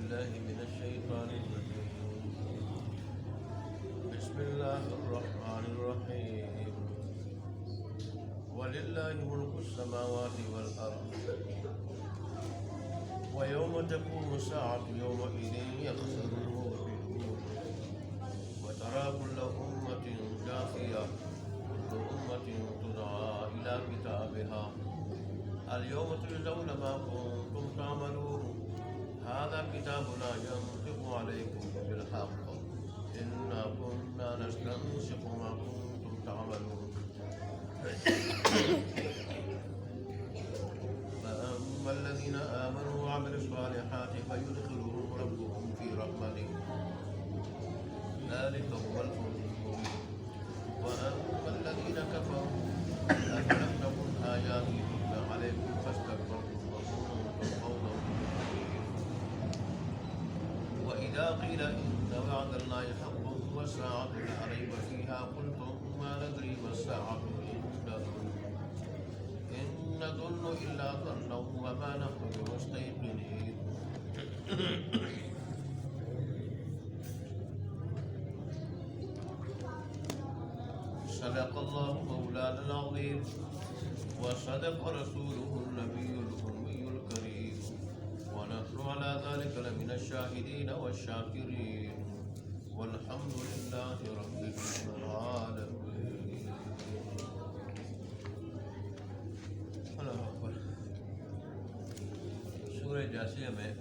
بالله من الشيطان الرجيم. بسم الله الرحمن الرحيم. ولله ملك السماوات والأرض ويوم تقوم الساعة يومئذ يخسر المبطلون وترى كل أمة جاثية كل أمة تدعى إلى كتابها اليوم تجزون ما كنتم تعملون هذا كتابنا ينطق عليكم بالحق إنا كنا نستنسخ ما كنتم تعملون فأما الذين آمنوا وعملوا الصالحات فيدخلهم ربهم في رحمته ذلك هو الفوز المبين وأما الذين كفروا أفلم تكن آياتي تتلى عليكم فاستكبرتم وكنتم قوما مجرمين وإذا قيل إن وعد الله حق والساعة لا ريب فيها قلتم ما ندري ما الساعة إن نظن إلا ظنا وما نحن بمستيقنين صدق الله مولانا العظيم وصدق رسوله النبي الأمي الكريم ونحن على ذلك لمن الشاهدين والشاكرين والحمد لله رب العالمين. اللہ اکبر. سورہ جاسیہ میں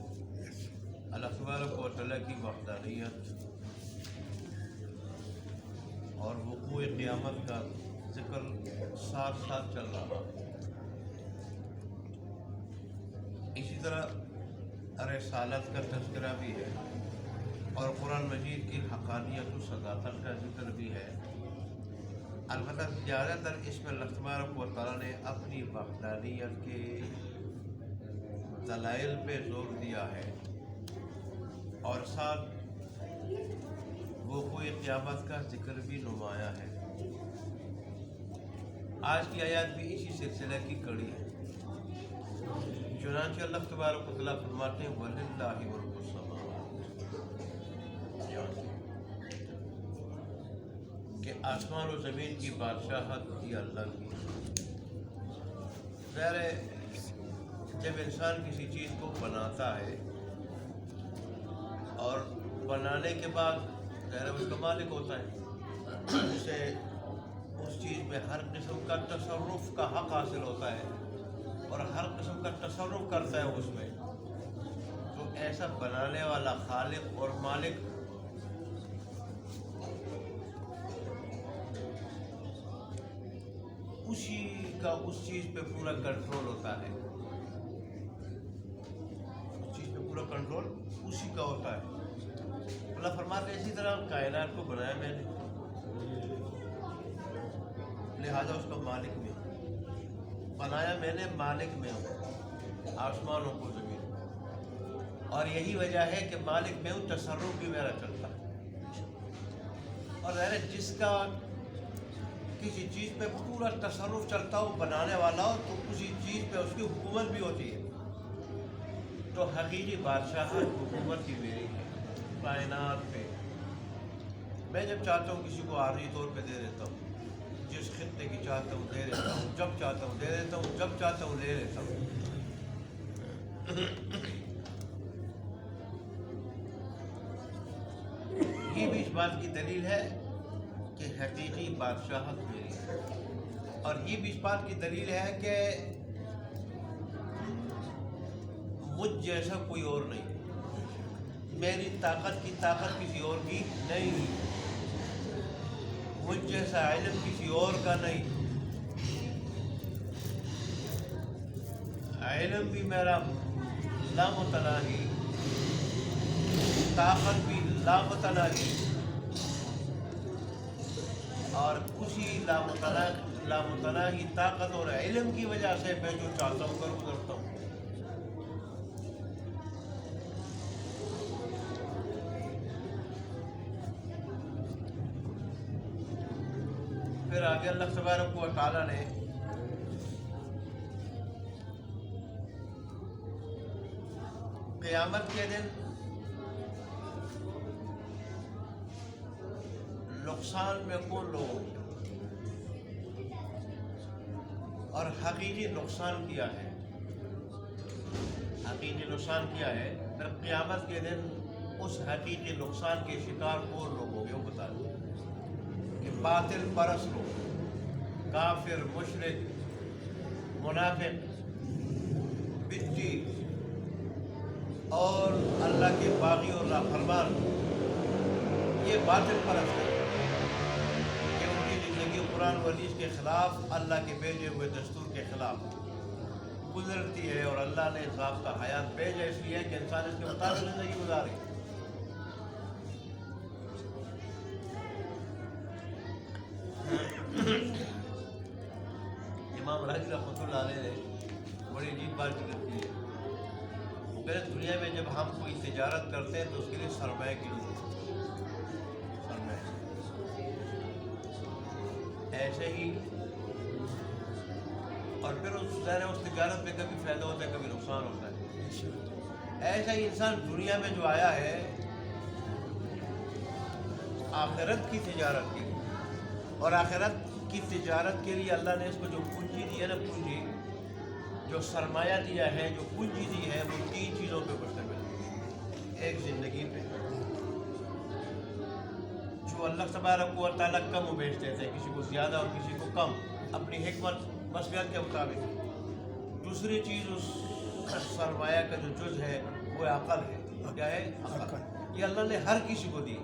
اللہ تبارک و تعالیٰ کی وحدانیت اور وقوع قیامت کا ذکر ساتھ ساتھ چل رہا. اسی طرح رسالت کا تذکرہ بھی ہے اور قرآن مجید کی حقانیت و صداقت کا ذکر بھی ہے. البتہ زیادہ تر اس میں اللہ تبارک و تعالیٰ نے اپنی وحدانیت کے دلائل پہ زور دیا ہے اور ساتھ وقوع قیامت کا ذکر بھی نمایاں ہے. آج کی آیات بھی اسی سلسلہ کی کڑی ہے. چنانچہ اللہ تبارک و تعالیٰ فرماتے ہیں وَلِلَّهِ مُلْكُ السَّمَاوَاتِ کہ آسمان و زمین کی بادشاہت یہ اللہ کی. ظاہر ہے جب انسان کسی چیز کو بناتا ہے اور بنانے کے بعد ظاہر اس کا مالک ہوتا ہے, اسے اس چیز میں ہر قسم کا تصرف کا حق حاصل ہوتا ہے اور ہر قسم کا تصرف کرتا ہے اس میں. تو ایسا بنانے والا خالق اور مالک اسی کا اس چیز پہ پورا کنٹرول ہوتا ہے. اس چیز پہ پورا کنٹرول اسی کا ہوتا ہے. اللہ فرماتے ہیں اسی طرح کائنات کو بنایا میں نے لہذا اس کا مالک میں ہوں. بنایا میں نے مالک میں ہوں آسمانوں کو زمین. اور یہی وجہ ہے کہ مالک میں ہوں تصرف بھی میرا چلتا ہے. اور ظاہر جس کا کسی چیز پہ پورا تصرف چلتا ہو بنانے والا ہو تو اسی چیز پہ اس کی حکومت بھی ہوتی ہے. تو حقیقی بادشاہت حکومت کی میری ہے کائنات پہ. میں جب چاہتا ہوں کسی کو عارضی طور پہ دے دیتا ہوں, جس خطے کی چاہتا ہوں دے دیتا ہوں, جب چاہتا ہوں دے دیتا ہوں, جب چاہتا ہوں لے لیتا ہوں. یہ بھی اس بات کی دلیل ہے کہ حقیقی بادشاہت میری ہے. اور یہ بھی اس بات کی دلیل ہے کہ مجھ جیسا کوئی اور نہیں. میری طاقت کی طاقت کسی اور کی نہیں. مجھ جیسا علم کسی اور کا نہیں. علم بھی میرا لامتناہی, طاقت بھی لامتناہی. اور اسی لامتناہی طاقت اور علم کی وجہ سے میں جو چاہتا ہوں کر گزرتا ہوں. پھر آگے اللہ تبارک و تعالیٰ نے قیامت کے دن نقصان میں کون لوگ ہوں گے اور حقیقی نقصان کیا ہے؟ حقیقی نقصان کیا ہے؟ پھر قیامت کے دن اس حقیقی نقصان کے شکار کون لوگ ہوں گے وہ بتا دیں کہ باطل پرست لوگ، کافر، مشرک، منافق، بتی اور اللہ کے باغی اور نافرمان، یہ باطل پرست ہے کہ ان کی زندگی قرآن و حدیث کے خلاف، اللہ کے بھیجے ہوئے دستور کے خلاف گزرتی ہے، اور اللہ نے ضابطہ حیات بھیجا اس لیے کہ انسان اس کے مطابق زندگی گزارے۔ امام راضی رحمۃ اللہ علیہ نے بڑی عجیب بات ذکر کی ہے۔ وہ کہتے ہیں دنیا میں جب ہم کوئی تجارت کرتے ہیں تو اس کے لیے سرمایہ کی ضرورت ہے، سرمایہ۔ ایسے ہی اور پھر اس تجارت میں کبھی فائدہ ہوتا ہے، کبھی نقصان ہوتا ہے۔ ایسا ہی انسان دنیا میں جو آیا ہے آخرت کی تجارت کی، اور آخرت کی تجارت کے لیے اللہ نے اس کو جو پونجی دی ہے نا، پونجی جو سرمایہ دیا ہے، جو پونجی دی ہے، وہ 3 چیزوں پہ مشتمل ہے۔ ایک زندگی پہ، جو اللہ تبارک و تعالیٰ کم بیچ دیتے ہیں، کسی کو زیادہ اور کسی کو کم، اپنی حکمت مصلحت کے مطابق۔ دوسری چیز اس سرمایہ کا جو جز ہے وہ عقل ہے۔ کیا ہے؟ عقل۔ یہ اللہ نے ہر کسی کو دی،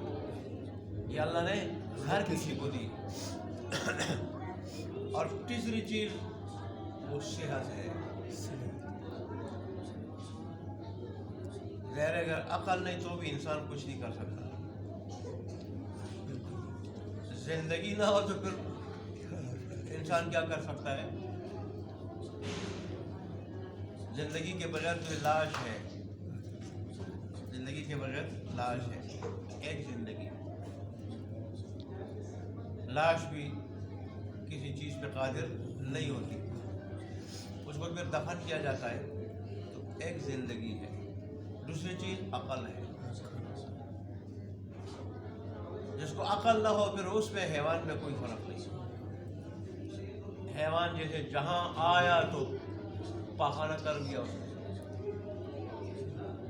یہ اللہ نے ہر کسی کو دی۔ اور تیسری چیز وہ صحت ہے۔ ظاہر اگر عقل نہیں تو بھی انسان کچھ نہیں کر سکتا۔ زندگی نہ ہو تو پھر انسان کیا کر سکتا ہے؟ زندگی کے بغیر تو لاش ہے، زندگی کے بغیر لاش ہے۔ ایک زندگی، لاش بھی کسی چیز پہ قادر نہیں ہوتی، اس کو پھر دفن کیا جاتا ہے۔ تو ایک زندگی ہے، دوسری چیز عقل ہے۔ جس کو عقل نہ ہو پھر اس میں حیوان میں کوئی فرق نہیں۔ حیوان جیسے جہاں آیا تو پخانہ کر دیا اس نے،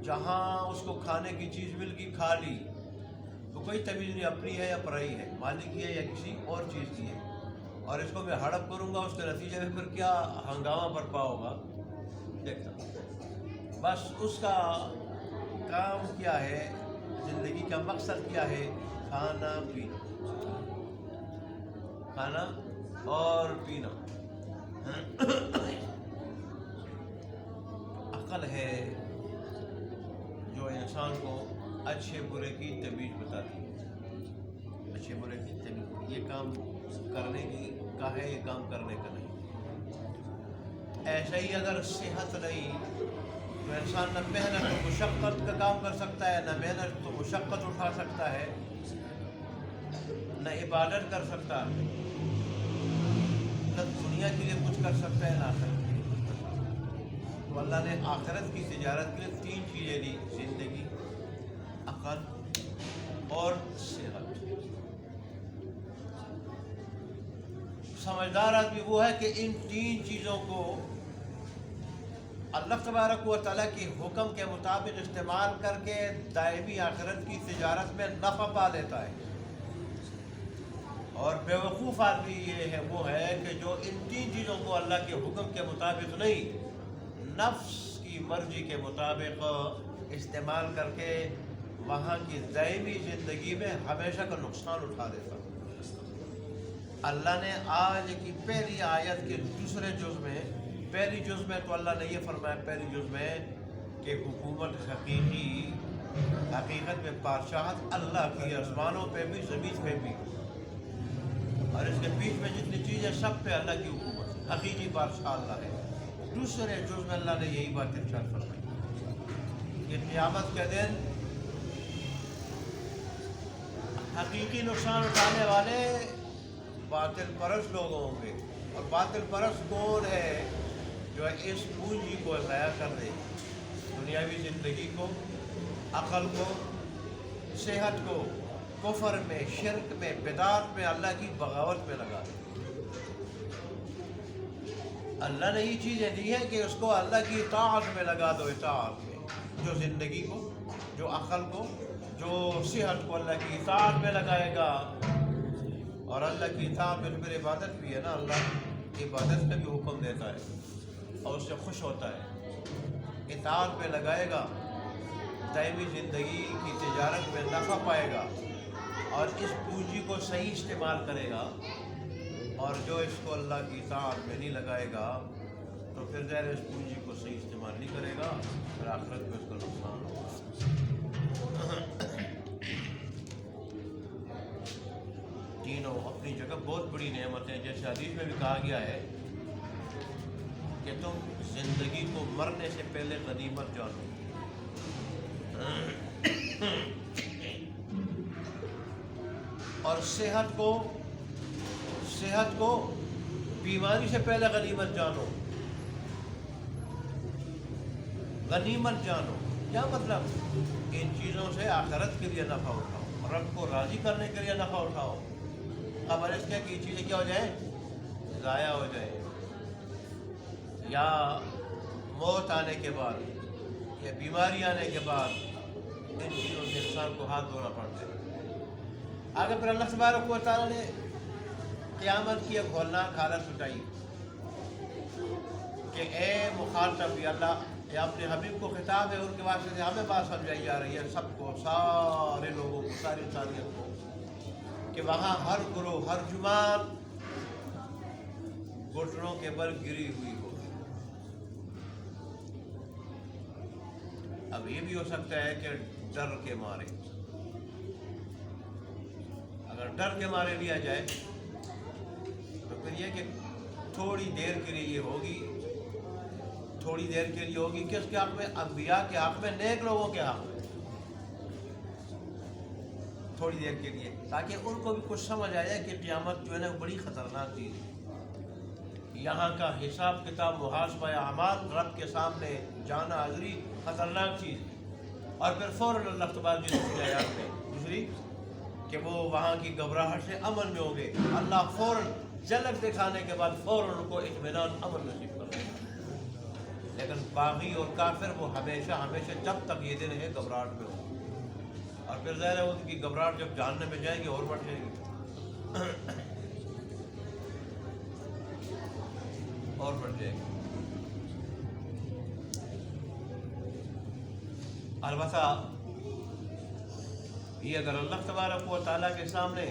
جہاں اس کو کھانے کی چیز مل گئی کھا لی، تو کوئی تمیز نہیں اپنی ہے یا پرائی ہے، مالک کی ہے یا کسی اور چیز کی ہے۔ اور اس کو میں ہڑپ کروں گا، اس کے نتیجے میں پھر کیا ہنگامہ برپا ہوگا دیکھتا ہوں۔ بس اس کا کام کیا ہے، زندگی کا مقصد کیا ہے؟ کھانا پینا، کھانا اور پینا۔ عقل ہے جو انسان کو اچھے برے کی تمیز بتاتی ہے، اچھے برے کی تمیز، یہ کام کرنے کا ہے، یہ کام کرنے کا نہیں۔ ایسا ہی اگر صحت نہیں تو انسان نہ محنت و مشقت کا کام کر سکتا ہے، نہ محنت و مشقت اٹھا سکتا ہے، نہ عبادت کر سکتا ہے، نہ دنیا کے لیے کچھ کر سکتا ہے، نہ آخرت کے لیے کچھ کر سکتا ہے۔ تو اللہ نے آخرت کی تجارت کے لیے 3 چیزیں دی: زندگی، عقل اور صحت۔ سمجھدار آدمی وہ ہے کہ ان 3 چیزوں کو اللہ تبارک و تعالیٰ کے حکم کے مطابق استعمال کر کے دائمی آخرت کی تجارت میں نفع پا لیتا ہے۔ اور بیوقوف آدمی یہ ہے، وہ ہے کہ جو ان 3 چیزوں کو اللہ کے حکم کے مطابق نہیں، نفس کی مرضی کے مطابق استعمال کر کے وہاں کی دائمی زندگی میں ہمیشہ کا نقصان اٹھا دیتا۔ اللہ نے آج کی پہلی آیت کے دوسرے جز میں، پہلی جز میں تو اللہ نے یہ فرمایا، پہلی جز میں کہ حکومت حقیقت میں بادشاہت اللہ کی، آسمانوں پہ بھی زمین پہ بھی، اور اس کے بیچ میں جتنی چیزیں سب پہ اللہ کی حکومت، حقیقی بادشاہ اللہ ہے۔ دوسرے جز میں اللہ نے یہی بات ارشاد فرمائی کہ قیامت کے دن حقیقی نقصان اٹھانے والے باطل پرست لوگ ہوں گے۔ اور باطل پرست کون ہے؟ جو اس پونجی کو ضائع کر دے، دنیاوی زندگی کو، عقل کو، صحت کو، کفر میں، شرک میں، بدعت میں، اللہ کی بغاوت میں لگا دے۔ اللہ نے یہ چیزیں دی ہیں کہ اس کو اللہ کی اطاعت میں لگا دو، اطاعت میں، جو زندگی کو، جو عقل کو، جو صحت کو اللہ کی اطاعت میں لگائے گا۔ اور اللہ کی اطاعت میں پھر عبادت بھی ہے نا، اللہ عبادت کا بھی حکم دیتا ہے اور اس سے خوش ہوتا ہے۔ اطاعت میں لگائے گا، دائمی زندگی کی تجارت میں نفع پائے گا اور اس پونجی کو صحیح استعمال کرے گا۔ اور جو اس کو اللہ کی اطاعت میں نہیں لگائے گا تو پھر ظاہر اس پونجی کو صحیح استعمال نہیں کرے گا، پھر آخرت میں اس کو نقصان ہوگا۔ تینوں اپنی جگہ بہت بڑی نعمت ہیں، جیسے حدیث میں بھی کہا گیا ہے کہ تم زندگی کو مرنے سے پہلے غنیمت جانو۔ اور صحت کو بیماری سے پہلے غنیمت جانو۔ غنیمت جانو کیا مطلب؟ ان چیزوں سے آخرت کے لیے نفع اٹھاؤ، رب کو راضی کرنے کے لیے نفع اٹھاؤ، خبر اس کے کہ یہ چیزیں کیا ہو جائیں، ضائع ہو جائیں، یا موت آنے کے بعد یا بیماری آنے کے بعد ان چیزوں سے انسان کو ہاتھ دھونا پڑتا ہے۔ آگے پھر اللہ تبارک و تعالیٰ نے قیامت کی ایک ہولناک حالت اٹھائی کہ اے مخاطب، یا اللہ یا اپنے حبیب کو خطاب ہے، ان کے واسطے ہمیں بات سمجھائی جا رہی ہے، سب کو، سارے لوگوں کو، ساری انسانیت کو، کہ وہاں ہر گروہ، ہر جماعت گھٹنوں کے بل گری ہوئی ہو۔ اب یہ بھی ہو سکتا ہے کہ ڈر کے مارے، اگر ڈر کے مارے لیا جائے تو پھر یہ کہ تھوڑی دیر کے لیے یہ ہوگی، تھوڑی دیر کے لیے ہوگی، کس کے حق میں؟ انبیاء کے حق میں، نیک لوگوں کے حق میں، تھوڑی دیر کے لیے، تاکہ ان کو بھی کچھ سمجھ آ جائے کہ قیامت جو ہے نا بڑی خطرناک چیز ہے۔ یہاں کا حساب کتاب، محاسبہ اعمال، رب کے سامنے جانا حاضری خطرناک چیز ہے۔ اور پھر فوراً اللہ تبارک کی دوسری آیات میں، دوسری کہ وہ وہاں کی گھبراہٹ سے امن میں ہوں گے، اللہ فوراً جھلک دکھانے کے بعد فوراً ان کو اطمینان، امن نصیب کر دے گا۔ لیکن باغی اور کافر وہ ہمیشہ جب تک یہ دن ہے گھبراہٹ میں ہوں گے، اور پھر ظاہر ہے ان کی گھبراہٹ جب جاننے میں جائیں گے اور بڑھ جائے گی، اور بڑھ جائے گی۔ البتہ یہ اگر اللہ تبارک و تعالیٰ کے سامنے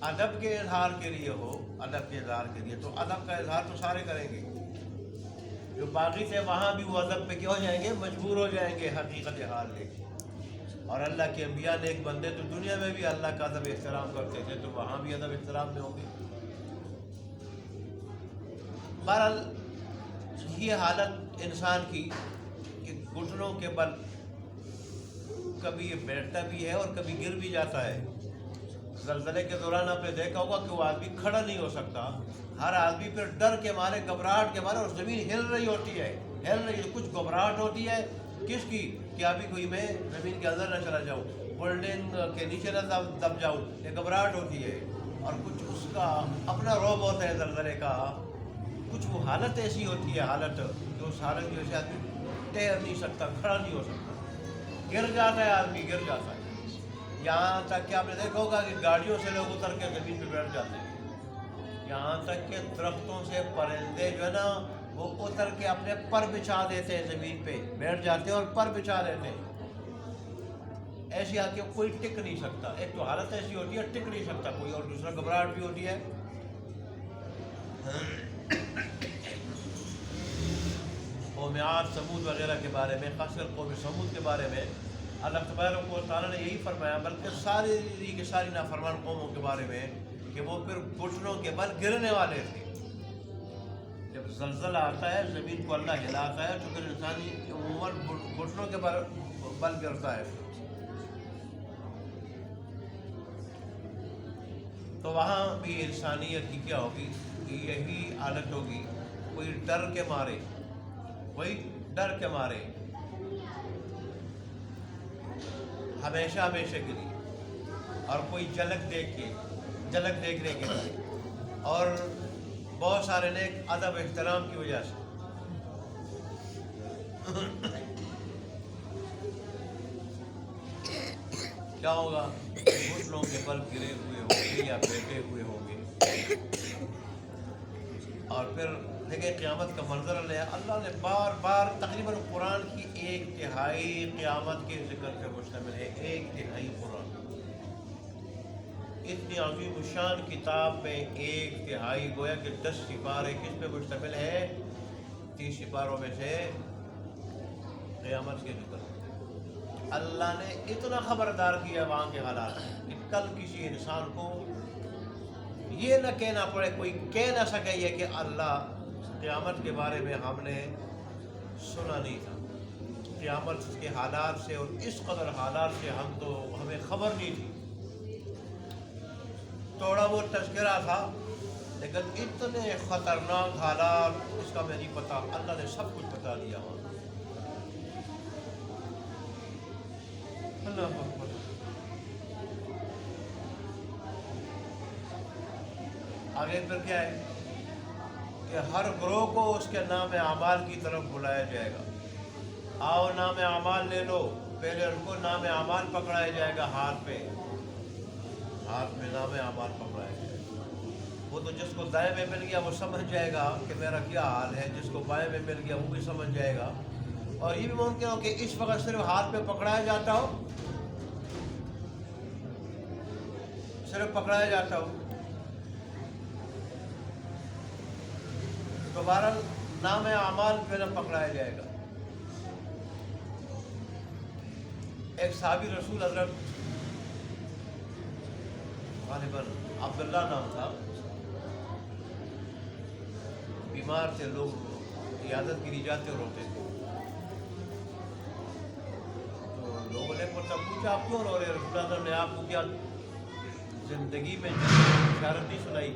ادب کے اظہار کے لیے ہو، ادب کے اظہار کے لیے، تو ادب کا اظہار تو سارے کریں گے، جو باقی تھے وہاں بھی وہ ادب پہ کیا ہو جائیں گے، مجبور ہو جائیں گے حقیقت حال لے کے۔ اور اللہ کے انبیاء نیک بندے تو دنیا میں بھی اللہ کا ادب احترام کرتے تھے، تو وہاں بھی ادب احترام میں ہوں گے۔ بہرحال یہ حالت انسان کی کہ گھٹنوں کے بل کبھی یہ بیٹھتا بھی ہے اور کبھی گر بھی جاتا ہے۔ زلزلے کے دوران آپ نے دیکھا ہوگا کہ وہ آدمی کھڑا نہیں ہو سکتا، ہر آدمی پھر ڈر کے مارے، گھبراہٹ کے مارے، اور زمین ہل رہی ہوتی ہے، کچھ گھبراہٹ ہوتی ہے کس کی، کہ ابھی کوئی میں زمین کے اندر نہ چلا جاؤں، بلڈنگ کے نیچے نہ دب جاؤں، یہ گھبراہٹ ہوتی ہے۔ اور کچھ اس کا اپنا روب ہوتا ہے زلزلے کا، کچھ وہ حالت ایسی ہوتی ہے، حالت جو اس حالت کی وجہ سے آدمی ٹہر نہیں سکتا، کھڑا نہیں ہو سکتا، گر جاتا ہے، آدمی گر جاتا ہے۔ یہاں تک کہ آپ نے دیکھا ہوگا کہ گاڑیوں سے لوگ اتر کے زمین پہ بیٹھ جاتے ہیں، یہاں تک کہ درختوں سے پرندے جو ہے نا وہ اتر کے اپنے پر بچھا دیتے ہیں، زمین پہ بیٹھ جاتے ہیں اور پر بچھا دیتے ہیں۔ ایسی آ کے کوئی ٹک نہیں سکتا، ایک تو حالت ایسی ہوتی ہے ٹک نہیں سکتا کوئی، اور دوسرا گھبراہٹ بھی ہوتی ہے۔ قوم عاد، سمود وغیرہ کے بارے میں، خاص کر قوم سمود کے بارے میں اللہ تبارک و تعالیٰ نے یہی فرمایا، بلکہ ساری نافرمان قوموں کے بارے میں، کہ وہ پھر گھٹنوں کے بل گرنے والے تھے۔ جب زلزلہ آتا ہے، زمین کو اللہ ہلاتا ہے، تو پھر انسانی عموماً گھٹنوں کے بل گرتا ہے۔ تو وہاں بھی انسانیت کی کیا ہوگی، یہی حالت ہوگی، کوئی ڈر کے مارے، ہمیشہ کے لیے اور کوئی جھلک دیکھنے کے لیے، اور بہت سارے نیک ادب احترام کی وجہ سے۔ کیا ہوگا؟ گھٹنوں کے بل گرے ہوئے ہوں گے یا بیٹھے ہوئے ہوں گے، اور پھر دیکھیں قیامت کا منظر اللہ نے بار بار تقریباً قرآن کی 1/3 قیامت کے ذکر پہ مشتمل ہے۔ 1/3 قرآن، اتنی عظیم الشان کتاب میں 1/3 گویا کہ 10 سپارے کس پہ مشتمل ہے؟ 30 سپاروں میں سے قیامت کے ذکر۔ اللہ نے اتنا خبردار کیا وہاں کے حالات کہ کل کسی انسان کو یہ نہ کہنا پڑے، کوئی کہہ نہ سکے یہ کہ اللہ قیامت کے بارے میں ہم نے سنا نہیں تھا، قیامت کے حالات سے اور اس قدر حالات سے ہمیں خبر نہیں تھی۔ تھوڑا وہ تذکرہ تھا لیکن اتنے خطرناک حالات اس کا میں نہیں پتا، اللہ نے سب کچھ بتا دیا وہاں۔ اللہ اکبر۔ آگے پھر کیا ہے کہ ہر گروہ کو اس کے نام اعمال کی طرف بلایا جائے گا۔ آؤ نام اعمال لے لو، پہلے ان کو نام اعمال پکڑایا جائے گا، ہاتھ میں نام اعمال پکڑایا جائے گا۔ وہ تو جس کو دائیں میں مل گیا وہ سمجھ جائے گا کہ میرا کیا حال ہے، جس کو بائیں میں مل گیا وہ بھی سمجھ جائے گا۔ اور یہ بھی ممکن ہو کہ اس وقت صرف ہاتھ میں پکڑایا جاتا ہو، دوبارہ نام اعمال پہ نہ پکڑایا جائے گا۔ ایک صحابی رسول حضرت غالباً عبداللہ نام تھا، بیمار تھے، لوگ عیادت کے لیے جاتے اور روتے تھے، تو لوگوں نے پوچھا آپ کیوں رو رہے؟ رسول اللہ نے آپ کو کیا زندگی میں بشارت نہیں سنائی؟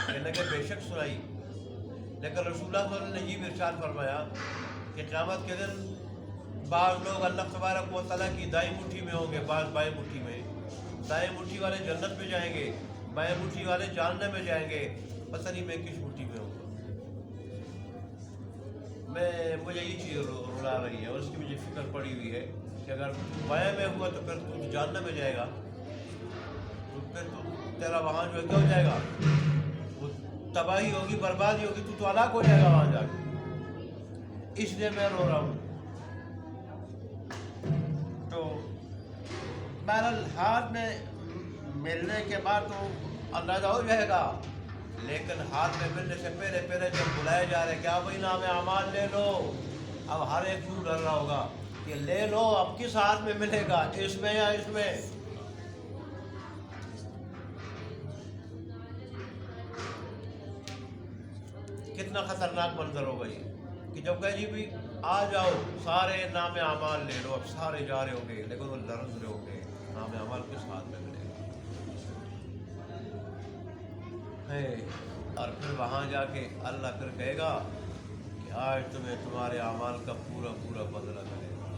کہنے کہ بے شک سنائی، لیکن رسول اللہ صلی اللہ علیہ وسلم نے یہ ارشاد فرمایا کہ قیامت کے دن بعض لوگ اللہ تبارک و تعالیٰ کی دائیں مٹھی میں ہوں گے، بعض بائیں مٹھی میں۔ دائیں مٹھی والے جنت میں جائیں گے، بائیں مٹھی والے جہنم میں جائیں گے، پتہ نہیں میں کس مٹھی میں ہوں گا۔ مجھے یہ چیز رلا رہی ہے اور اس کی مجھے فکر پڑی ہوئی ہے کہ اگر بائیں میں ہوا تو پھر تو جہنم میں جائے گا، تو پھر تو تیرا وہاں جو ہے کیا ہو جائے گا؟ وہ تباہی ہوگی، بربادی ہوگی، تو ہلاک ہو جائے گا وہاں جا کے۔ اس لیے میں رو رہا ہوں۔ تو بہرحال ہاتھ میں ملنے کے بعد تو اندازہ ہو جائے گا، لیکن ہاتھ میں ملنے سے پہلے جب بلائے جا رہے کیا وہی نام اعمال لے لو، اب ہر ایک کیوں ڈر رہا ہوگا کہ لے لو، اب کس ہاتھ میں ملے گا، اس میں یا اس میں؟ کتنا خطرناک منظر ہوگا یہ کہ جب کہے جی بھی آ جاؤ سارے نام اعمال لے لو، اب سارے جا رہے ہوں گے لیکن وہ لرز رہے ہوں گے، نام اعمال کس ہاتھ میں ملے گا؟ اور پھر وہاں جا کے اللہ پھر کہے گا کہ آج تمہیں تمہارے اعمال کا پورا بدلہ کرے گا،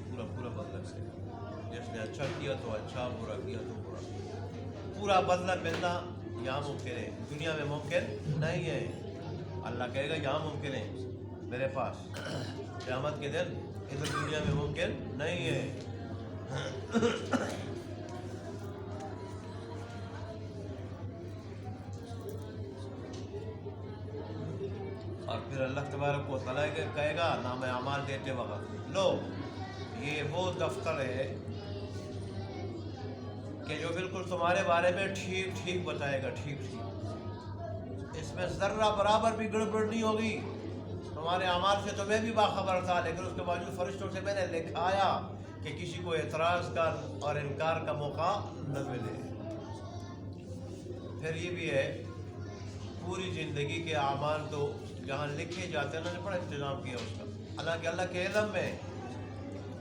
پورا بدلہ کرے گا۔ جس نے اچھا کیا تو اچھا، برا کیا تو برا، پورا بدلہ ملنا یہاں ممکن ہے، دنیا میں ممکن نہیں ہے۔ اللہ کہے گا یہاں ممکن ہے میرے پاس، قیامت کے دن ادھر دنیا میں ممکن نہیں ہے۔ اور پھر اللہ تبارک و تعالیٰ کہے گا نام اعمال دیتے وقت، لو یہ وہ دفتر ہے کہ جو بالکل تمہارے بارے میں ٹھیک بتائے گا، ٹھیک، اس میں ذرہ برابر بھی گڑبڑ نہیں ہوگی۔ تمہارے اعمال سے تو میں بھی باخبر تھا، لیکن اس کے باوجود فرشتوں سے میں نے لکھایا کہ کسی کو اعتراض کا اور انکار کا موقع نہ ملے۔ پھر یہ بھی ہے پوری زندگی کے اعمال تو جہاں لکھے جاتے ہیں، انہوں نے بڑا انتظام کیا اس کا، حالانکہ اللہ کے علم میں،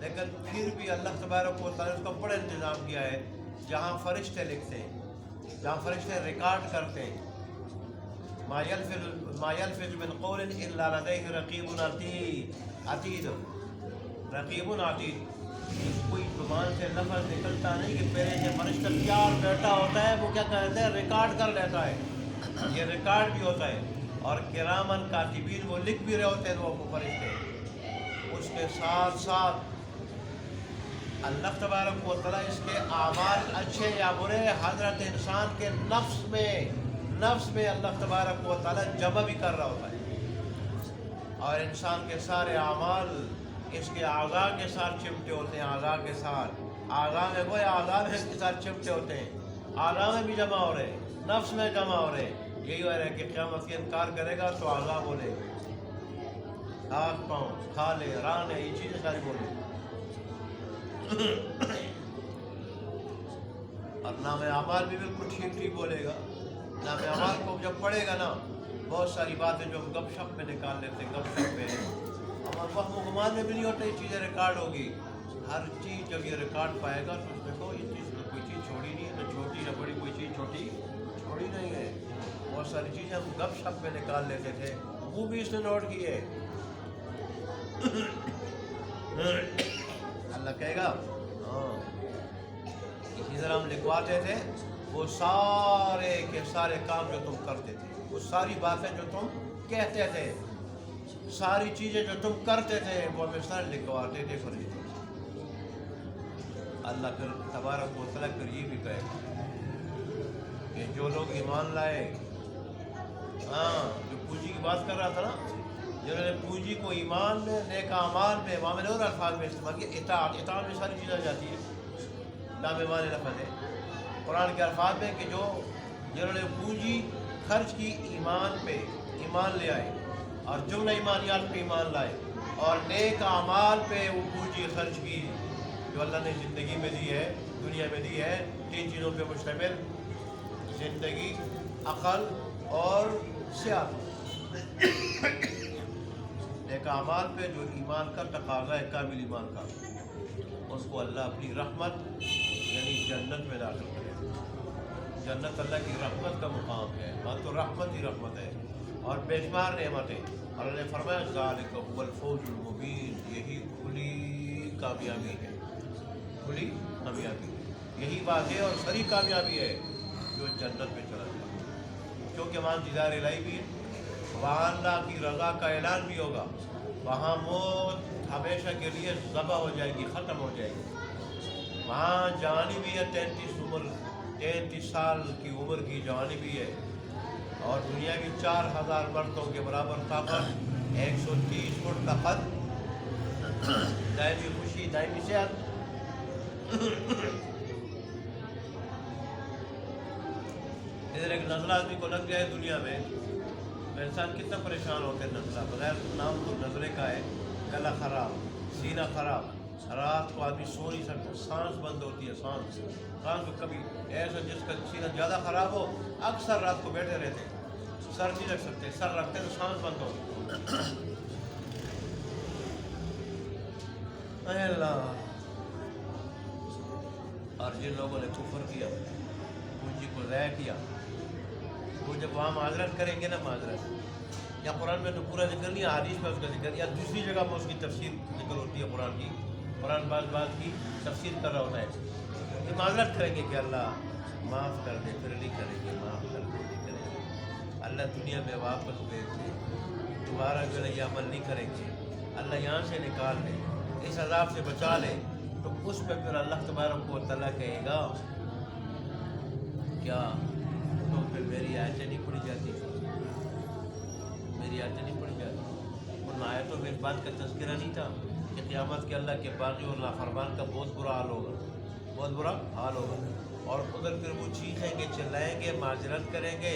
لیکن پھر بھی اللہ تبارک و تعالیٰ نے اس کا بڑا انتظام کیا ہے، جہاں فرشتے لکھتے ہیں، جہاں فرشتے ریکارڈ کرتے ہیں، ما يلفظ من قول الا لديه رقیب عتید، رقیب عتید، کوئی زبان سے لفظ نکلتا نہیں کہ میرے سے فرشتہ تیار بیٹھا ہوتا ہے، وہ کیا کہتے ہیں ریکارڈ کر لیتا ہے، یہ ریکارڈ بھی ہوتا ہے، اور کرامن کاتبین وہ لکھ بھی رہے ہوتے ہیں وہ فرشتے۔ اس کے ساتھ ساتھ اللہ تبارک و تعالیٰ اس کے اعمال اچھے یا برے حضرت انسان کے نفس میں اللہ تبارک و تعالیٰ جمع بھی کر رہا ہوتا ہے، اور انسان کے سارے اعمال اس کے اعضاء کے ساتھ چمٹے ہوتے ہیں، اعضاء کے ساتھ، اعضاء میں وہ اعضاء اس کے ساتھ چمٹے ہوتے ہیں، اعضاء میں بھی جمع ہو رہے، نفس میں جمع ہو رہے۔ یہی ہو رہا ہے کہ قیامت کے انکار کرے گا تو اعضاء بولے، ہاتھ پاؤں کھالے رانے یہ چیزیں ساری بولے، اور نام اعمال بھی بالکل ٹھیک بولے گا۔ نام اعمال کو جب پڑھے گا نا، بہت ساری باتیں جو ہم گپ شپ میں نکال لیتے ہیں، گپ شپ میں ہمارے وہم و گمان میں بھی نہیں ہوتا، یہ چیزیں ریکارڈ ہوگی، ہر چیز جب یہ ریکارڈ پائے گا تو دیکھو یہ چیز کوئی چیز چھوڑی نہیں ہے، نہ چھوٹی نہ بڑی، کوئی چیز چھوڑی نہیں ہے۔ بہت ساری چیزیں ہم گپ شپ میں نکال لیتے تھے، وہ بھی اس نے نوٹ کی ہے۔ اللہ کہے گا ہاں اسی طرح ہم لکھواتے تھے وہ سارے کے سارے کام جو تم کرتے تھے، وہ ساری باتیں جو تم کہتے تھے، ساری چیزیں جو تم کرتے تھے، وہ ہمیں سارے لکھواتے تھے فرشتے۔ اللہ پھر تبارک و تعالیٰ پھر یہ بھی کہے گا کہ جو لوگ ایمان لائے، جو پونجی کی بات کر رہا تھا نا، جنہوں نے پونجی کو ایمان میں، نیک اعمال میں، معاملے اور الفاظ میں استعمال کیا، اطاعت میں ساری چیزیں آ جاتی ہے، لام معنی لفظ ہے قرآن کے الفاظ میں کہ جنہوں نے پونجی خرچ کی ایمان پہ، ایمان لے آئے، اور جملہ ایمانیات پہ ایمان لائے، اور نیک اعمال پہ وہ پونجی خرچ کی جو اللہ نے زندگی میں دی ہے، دنیا میں دی ہے، 3 چیزوں پہ مشتمل، زندگی، عقل اور صحت۔ نیک اعمال پہ جو ایمان کا تقاضا ہے، کامل ایمان کا، اس کو اللہ اپنی رحمت یعنی جنت میں داخل کرے۔ جنت اللہ کی رحمت کا مقام ہے، وہاں تو رحمت ہی رحمت ہے اور بے شمار نعمتیں، اور اللہ نے فرمایا ذالک هو الفوز المبین، یہی کھلی کامیابی ہے، کھلی کامیابی، یہی واضح اور سری کامیابی ہے جو جنت میں چلا جائے، کیونکہ وہاں دیدار الہی بھی ہے، وہاں اللہ کی رضا کا اعلان بھی ہوگا، وہاں موت ہمیشہ کے لیے ذبح ہو جائے گی، ختم ہو جائے گی، وہاں جوانی بھی ہے، 33 سال کی عمر کی جوانی بھی ہے، اور دنیا کی 4000 مردوں کے برابر طاقت، 130 فٹ طاقت، دائمی خوشی، دائمی صحت۔ ادھر ایک نزلہ آدمی کو لگ جائے دنیا میں تو انسان کتنا پریشان ہوتے ہیں۔ نزلہ بغیر نام تو نزلے کا ہے، گلا خراب، سینہ خراب، رات کو آدمی سو نہیں سکتا، سانس بند ہوتی ہے، سانس کو کبھی ایسا جس کا سینہ زیادہ خراب ہو اکثر رات کو بیٹھے رہتے ہیں، سر نہیں رکھ سکتے، سر رکھتے تو سانس بند ہو۔ اے اللہ، اور جن لوگوں نے کفر کیا، پونجی کو ضائع کیا، وہ جب وہاں معذرت کریں گے نا، معذرت یا قرآن میں تو پورا ذکر نہیں، حدیث میں اس کا ذکر، یا دوسری جگہ میں اس کی تفسیر ذکر ہوتی ہے قرآن کی، قرآن بعض کی تفسیر کر رہا ہوتا ہے، یہ معذرت کریں گے کہ اللہ معاف کر دے، پھر نہیں کریں گے، معاف کر دے، نہیں کریں گے، اللہ دنیا میں واپس بھیج دے، دوبارہ جو ہے یہ عمل نہیں کریں گے، اللہ یہاں سے نکال لے، اس عذاب سے بچا لے، تو اس پہ پھر اللہ تبارک و تعالیٰ کہے گا کیا تو پھر میری آیتیں نہیں پڑھی جاتی، میری آیتیں نہیں پڑھی جاتی، ان آیتوں میں اس بات کا تذکرہ نہیں تھا کہ قیامت کے اللہ کے باغی اور نافرمان کا بہت برا حال ہوگا، بہت برا حال ہوگا، اور ادھر پھر وہ چیخیں گے، چلائیں گے، معذرت کریں گے،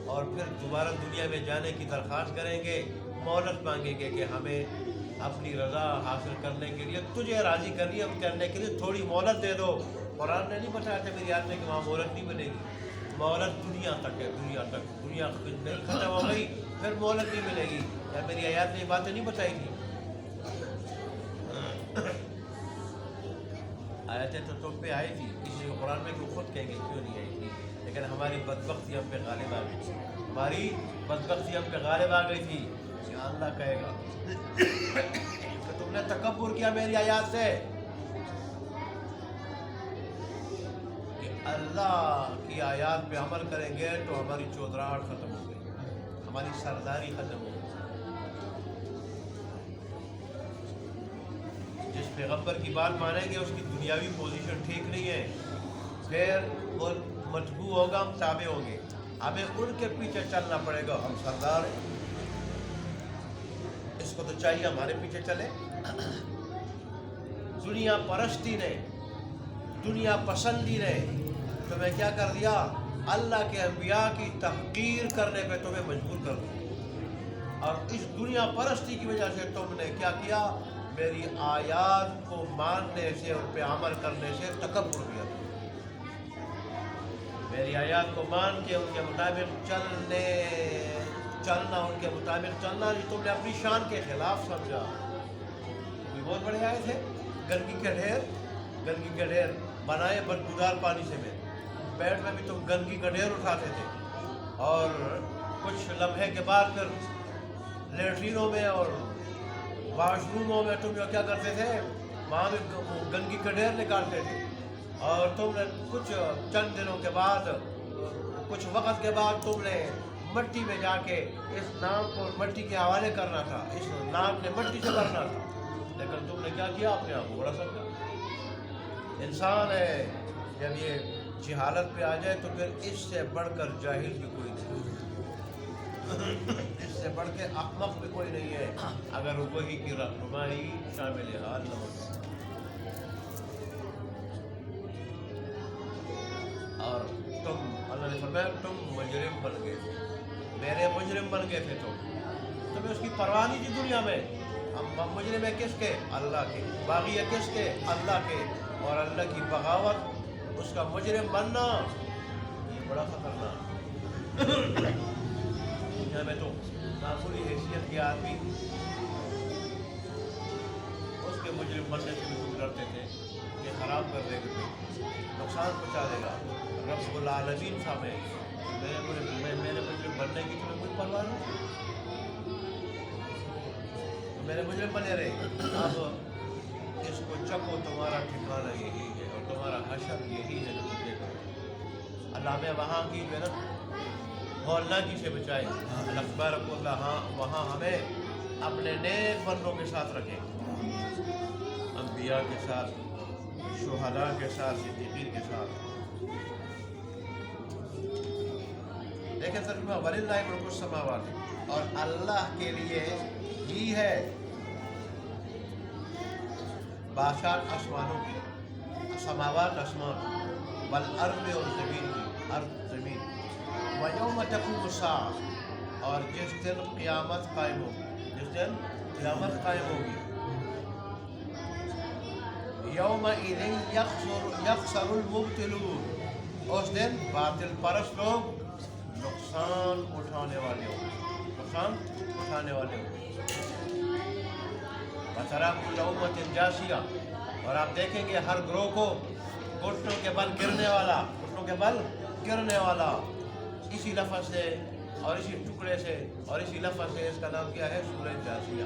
اور پھر دوبارہ دنیا میں جانے کی درخواست کریں گے، مہلت مانگیں گے کہ ہمیں اپنی رضا حاصل کرنے کے لیے، تجھے راضی کرنے کے لیے تھوڑی مہلت دے دو۔ قرآن نے نہیں بتایا تھا میری یاد میں کہ وہاں مہلت نہیں ملے گی، مہلت دنیا تک ہے، دنیا تک، دنیا ختم ہو گئی پھر مہلت نہیں ملے گی، کیا میری آیات نے یہ باتیں نہیں بتائی تھی؟ آیتیں تو تم پہ آئی تھی، کسی کو قرآن میں کیوں خود کہیں گے کیوں نہیں آئی تھی، لیکن ہماری بدبختی ہم پہ غالب آ گئی تھی، ہماری بدبختی ہم پہ غالب آ گئی تھی، اللہ کہے گا کہ تم نے تکبر کیا میری آیات سے، اللہ کی آیات پہ عمل کریں گے تو ہماری چودراہٹ ختم ہو گئی، ہماری سرداری ختم ہو گئی۔ جس پیغمبر کی بات مانیں گے اس کی دنیاوی پوزیشن ٹھیک نہیں ہے، پھر وہ مجبور ہوگا، ہم تابع ہوں گے، ہمیں ان کے پیچھے چلنا پڑے گا۔ ہم سردار ہیں، اس کو تو چاہیے ہمارے پیچھے چلے۔ دنیا پرستی نے، دنیا پسندی نے تمہیں کیا کر دیا؟ اللہ کے انبیاء کی تحقیر کرنے پہ تمہیں مجبور کر دیا، اور اس دنیا پرستی کی وجہ سے تم نے کیا کیا؟ میری آیات کو ماننے سے، ان پہ عمل کرنے سے تکبر کیا۔ میری آیات کو مان کے ان کے مطابق چلنا، ان کے مطابق چلنا جو تم نے اپنی شان کے خلاف سمجھا۔ کوئی بہت بڑے آئے تھے، گندگی کے ڈھیر بنائے بدبودار پانی سے میں، پیٹ میں بھی تم گندگی کا ڈھیر اٹھاتے تھے، اور کچھ لمحے کے بعد پھر لیٹرینوں میں اور واش روموں میں تم جو کیا کرتے تھے، وہاں بھی گندگی کا ڈھیر نکالتے تھے، اور تم نے کچھ چند دنوں کے بعد، کچھ وقت کے بعد تم نے مٹی میں جا کے اس ناک کو مٹی کے حوالے کرنا تھا، اس ناک نے مٹی سے بھرنا تھا، لیکن تم نے کیا کیا؟ اپنے آپ کو بڑا سمجھا۔ انسان ہے، جب یہ جہالت پہ آ جائے تو پھر اس سے بڑھ کر جاہل بھی کوئی نہیں، اس سے بڑھ کے احمق بھی کوئی نہیں ہے، اگر وہی کی رہنمائی شامل حال نہ ہو۔ اور تم، اللہ نے فرمایا تم مجرم بن گئے تھے، میرے مجرم بن گئے تھے، تمہیں اس کی پرواہ نہیں تھی دنیا میں۔ ہم مجرم ہے کس کے؟ اللہ کے۔ باغی ہے کس کے؟ اللہ کے۔ اور اللہ کی بغاوت، اس کا مجرم بننا، یہ بڑا خطرناک۔ دنیا میں تو معمولی حیثیت کے آدمی اس کے مجرم بننے سے بھی تم ڈرتے تھے کہ خراب کر دے گا، نقصان پہنچا دے گا۔ رب العالمین صاحب ہے، میرے مجرم بننے کی تمہیں کوئی پرواہ نہیں، میرے مجرم بنے رہے۔ اب اس کو چکو، تمہارا ٹھکانہ یہی ہے اور تمہارا حشر یہی ہے جو تم دیکھو۔ اللہ میں وہاں کی جو ہے نا ہولنا جی سے بچائے، اللہ تبارک و تعالی وہاں ہمیں اپنے نیک بندوں کے ساتھ رکھے، انبیاء کے ساتھ، شہداء کے ساتھ، صدیقین کے ساتھ۔ دیکھیں ترجمہ، وَلِلَّهِ مُلْكُ السَّمَاوَاتِ، اور اللہ کے لیے ہی ہے بادشاہت آسمانوں کی، سماوات آسمان، والارض اور زمین کی، ارض زمین، وَيَوْمَ تَقُومُ السَّاعَةُ، اور جس دن قیامت قائم ہوگی، جس دن قیامت قائم ہوگی، يَوْمَئِذٍ يَخْسَرُ الْمُبْطِلُونَ، اس دن باطل پرست لوگ نقصان اٹھانے والے ہوں گے، نقصان اٹھانے والے ہوں گے۔ وَتَرَىٰ كُلَّ أُمَّةٍ جَاثِيَةً، اور آپ دیکھیں گے ہر گروہ کو گھٹنوں کے بل گرنے والا، گھٹنوں کے بل گرنے والا۔ اسی لفظ سے اور اسی ٹکڑے سے اور اسی لفظ سے اس کا نام کیا ہے؟ سورہ جاثیہ۔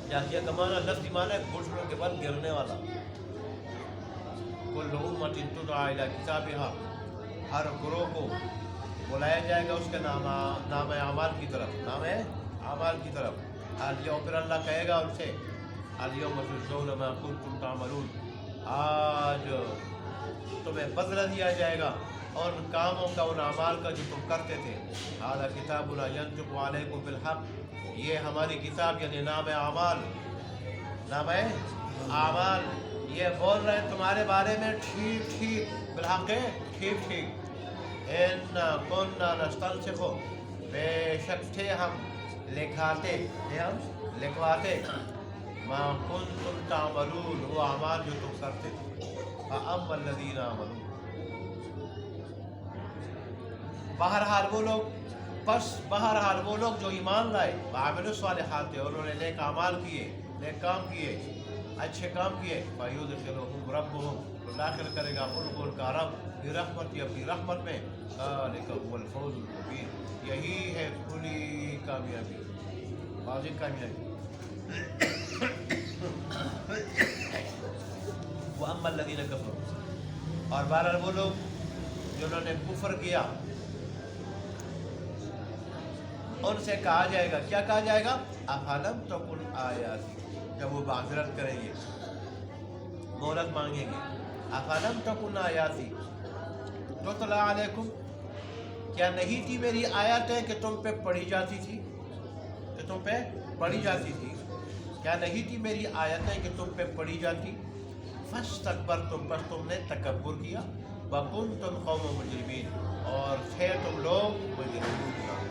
جاثیہ کا معنی، لفظی معنی ہے گھٹنوں کے بل گرنے والا۔ كُلُّ أُمَّةٍ تُدْعَىٰ إِلَىٰ كِتَابِهَا، ہر گروہ کو بلایا جائے گا اس کے نام اعمال کی طرف، نام اعمال کی طرف۔ اليوم، پھر اللہ کہے گا ان سے، اليوم تجزون ما كنتم تعملون، آج تمہیں بدلہ دیا جائے گا ان کاموں کا، ان اعمال کا جو تم کرتے تھے۔ هذا كتابنا ينطق عليكم بالحق، یہ ہماری کتاب یعنی نام اعمال، نام اعمال یہ بول رہے ہیں تمہارے بارے میں ٹھیک ٹھیک، بالحق ٹھیک ٹھیک۔ اِنَّا كُنَّا نَسْتَنسِخُ، بے شک تھے ہم لکھاتے، لکھواتے، مَا كُنتُمْ تَعْمَلُونَ، وہ اعمال جو تم کرتے تھے۔ فَأَمَّا الَّذِينَ آمَنُوا، بہرحال وہ لوگ جو ایمان لائے، وَعَمِلُوا الصَّالِحَاتِ، انہوں نے نیک اعمال کیے، نیک کام کیے، اچھے کام کیے، فَيُدْخِلُهُمْ رَبُّهُمْ، داخل کرے گا ان کا رب برحمت، اپنی رحمت میں، ذَلِكَ هُوَ الْفَوْزُ الْمُبِينُ، یہی ہے کھلی کامیابی، واضح کامیابی۔ وَأَمَّا فَأَمَّا الَّذِينَ كَفَرُوا، اور بہرحال وہ لوگ جنہوں نے کفر کیا ان سے کہا جائے گا، کیا کہا جائے گا؟ اَفَلَمْ تَكُنْ آیَاتِی، جب وہ معذرت کریں گے، مہلت مانگیں گے، اَفَلَمْ تَكُنْ آیَاتِی تُتْلَىٰ عَلَيْكُمْ، کیا نہیں تھی میری آیاتیں کہ تم پہ پڑھی جاتی تھی، کہ تم پہ پڑھی جاتی تھی، کیا نہیں تھی میری آیتیں کہ تم پہ پڑھی جاتی؟ فَاسْتَكْبَرْتُمْ، بس تم نے تکبر کیا، وَكُنْتُمْ قَوْمًا مُجْرِمِينَ، اور تھے تم لوگ مجرمین۔